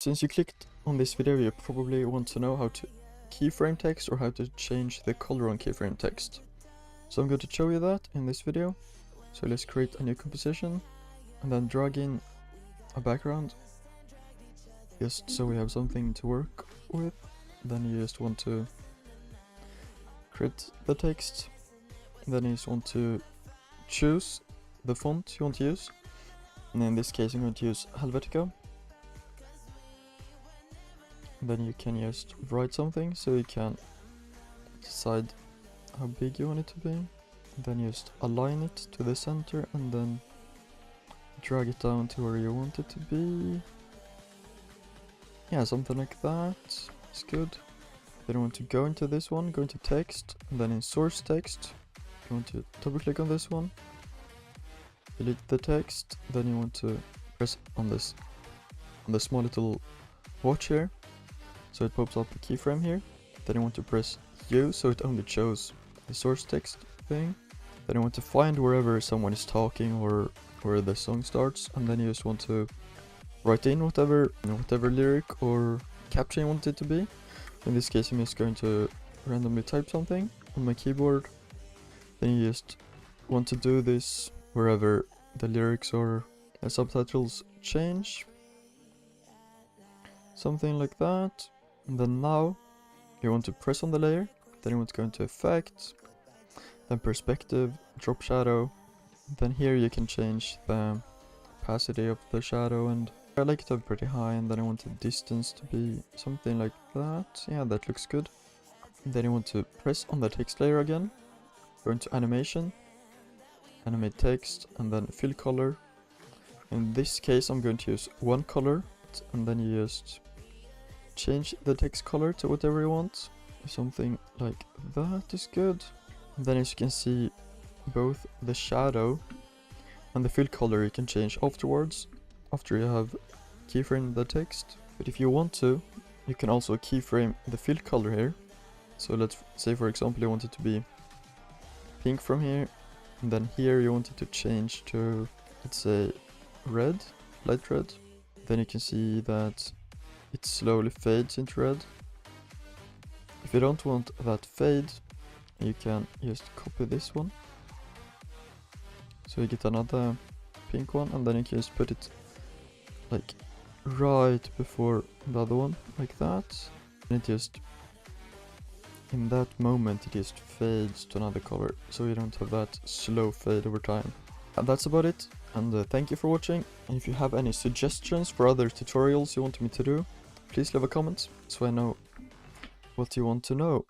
Since you clicked on this video, you probably want to know how to keyframe text or how to change the color on keyframe text. So I'm going to show you that in this video. So let's create a new composition and then drag in a background just so we have something to work with. Then you just want to create the text, and then you just want to choose the font you want to use, and in this case I'm going to use Helvetica. Then you can just write something, so you can decide how big you want it to be, then just align it to the center and then drag it down to where you want it to be. Yeah, something like that is good. Then you want to go into this one, go into text, and then in source text you want to double click on this one, delete the text, then you want to press on this, on the small little watch here, so it pops up a keyframe here. Then you want to press U so it only shows the source text thing. Then you want to find wherever someone is talking or where the song starts, and then you just want to write in whatever lyric or caption you want it to be. In this case I'm just going to randomly type something on my keyboard. Then you just want to do this wherever the lyrics or the subtitles change. Something like that. And then now you want to press on the layer. Then you want to go into effect, then perspective, drop shadow. Then here you can change the opacity of the shadow, and I like it to be pretty high, and then I want the distance to be something like that. Yeah, that looks good. And then you want to press on the text layer again, go into animation, animate text, and then fill color. In this case I'm going to use one color, and then you just change the text color to whatever you want. Something like that is good. And then as you can see, both the shadow and the fill color you can change afterwards, after you have keyframed the text. But if you want to, you can also keyframe the fill color here. So let's say for example you want it to be pink from here, and then here you want it to change to, let's say, red, light red. Then you can see that it slowly fades into red. If you don't want that fade, you can just copy this one, so you get another pink one, and then you can just put it like right before the other one, like that, and it just, in that moment it just fades to another color, so you don't have that slow fade over time. And that's about it, and thank you for watching. And if you have any suggestions for other tutorials you want me to do, please leave a comment so I know what you want to know.